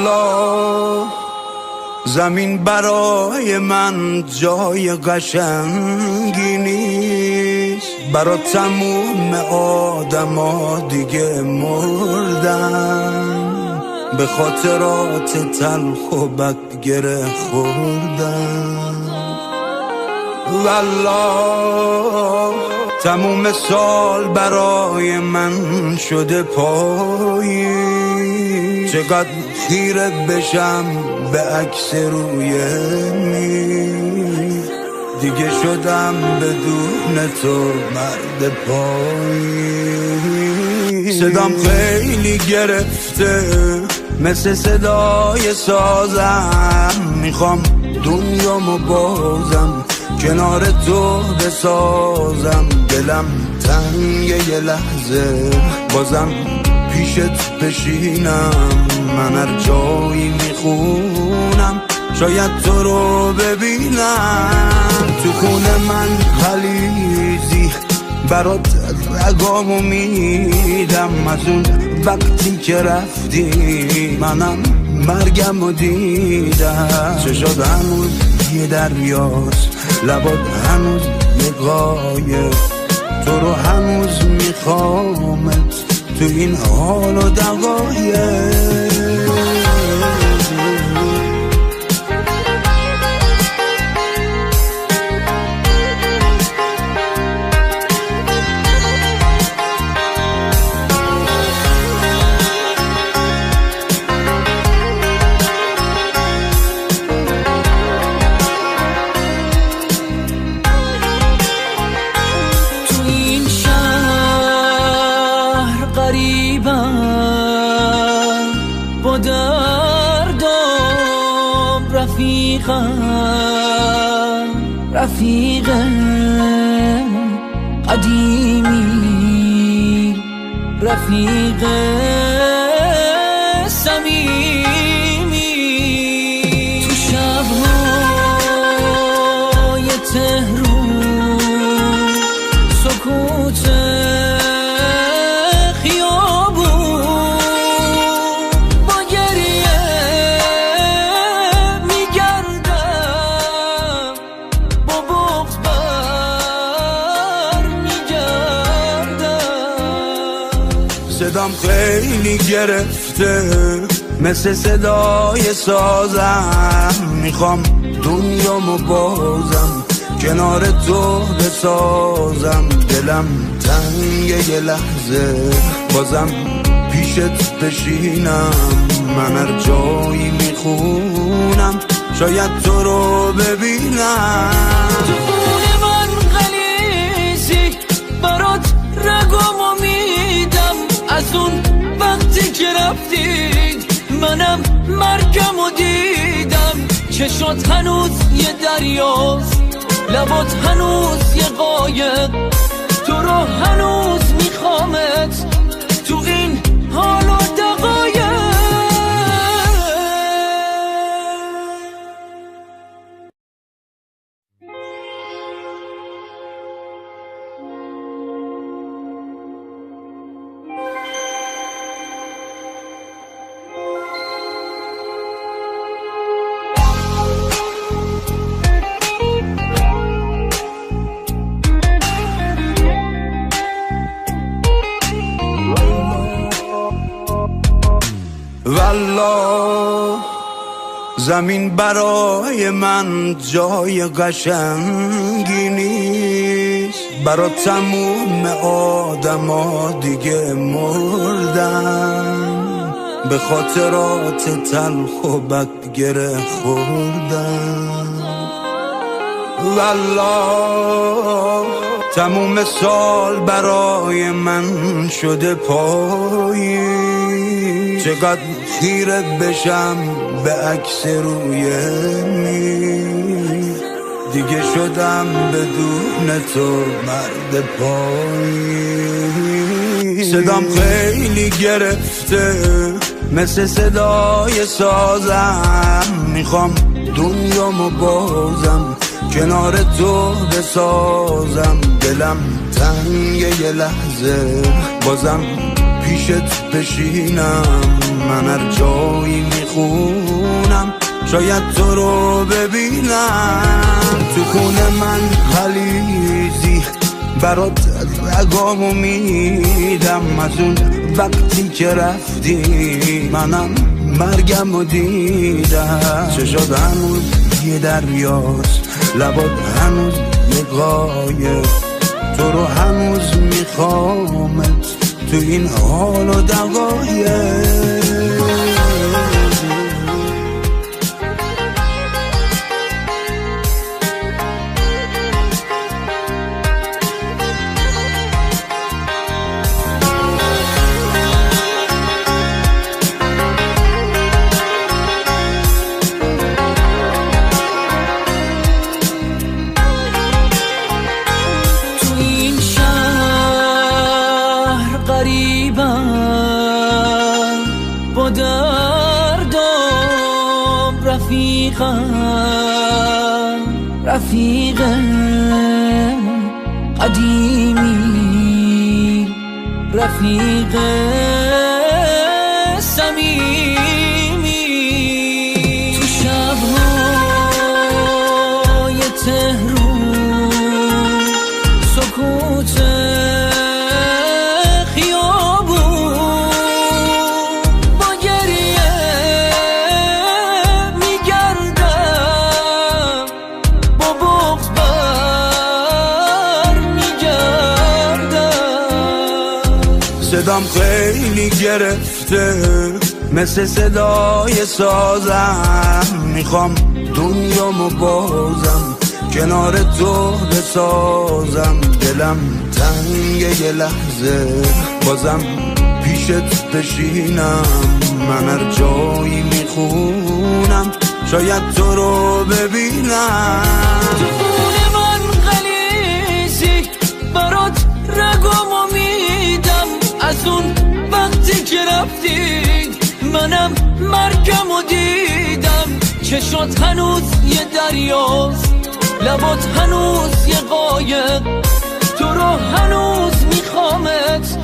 والله زمین برای من جای قشنگی نیست، برا تموم آدما دیگه مردن، به خاطرات تلخ و بد گره خوردن. والله تموم سال برای من شده پایی، چقدر خیره بشم به عکس روی میز، دیگه شدم بدون تو مرد پایی. صدام خیلی گرفته مثل صدای سازم، میخوام دنیامو بازم کنار تو بسازم، دلم تنگه یه لحظه بازم پیشت بشینم، من هر جایی میخونم شاید تو رو ببینم. تو خونه من غلیظی برات رگامو میدم، از اون وقتی که رفتی منم مرگمو دیدم. چشات هنوز یه دریاست، لبات هنوز یه قایق، تو رو هنوز میخوامت تو این حال و دقایق. با دردم رفیق قدیمی، رفیق صمیمی. تو شب‌های تهرون سکوت صدام خیلی گرفته مثل صدای سازم، میخوام دنیامو بازم کنار تو بسازم، دلم تنگه یه لحظه بازم پیشت بشینم، من هر جایی میخونم شاید تو رو ببینم. تو خونه من غلیظی برات رگامو میدم، از اون وقتی که رفتی منم مرگمو دیدم. چشات هنوز یه دریاست، لبات هنوز یه قایق، تو رو هنوز میخوامت تو این حال و دقایق. والله زمین برای من جای قشنگی نیست، برا تموم آدما دیگه مردن، به خاطرات تلخ و بد گره خوردن. والله تموم سال برای من شده پایی، چقدر خیره بشم به عکس روی میز، دیگه شدم بدون تو مرد پایی. صدام خیلی گرفته مثل صدای سازم، میخوام دنیامو بازم کنار تو بسازم، دلم تنگه یه لحظه بازم پیشت بشینم. من هر جایی میخونم شاید تو رو ببینم. تو خونه من غلیظی برات رگامو میدم. از اون وقتی که رفتی منم مرگمو دیدم. چشات هنوز یه دریاست، لبات هنوز یه قایق. تو رو هنوز میخوامت تو این حال و دقایق. با دردم رفیق قدیمی، رفیق صمیمی. تو شب‌های تهرون سکوت صدام خیلی گرفته مثل صدای سازم. میخوام دنیامو بازم کنار تو بسازم. دلم تنگه یه لحظه بازم پیشت بشینم. من هر جایی میخونم شاید تو رو ببینم. تو خونه من غلیظی برات رگامو میدم. از اون وقتی که رفتی منم مرگمو دیدم. چشات هنوز یه دریاست، لبات هنوز یه قایق. تو رو هنوز میخوامت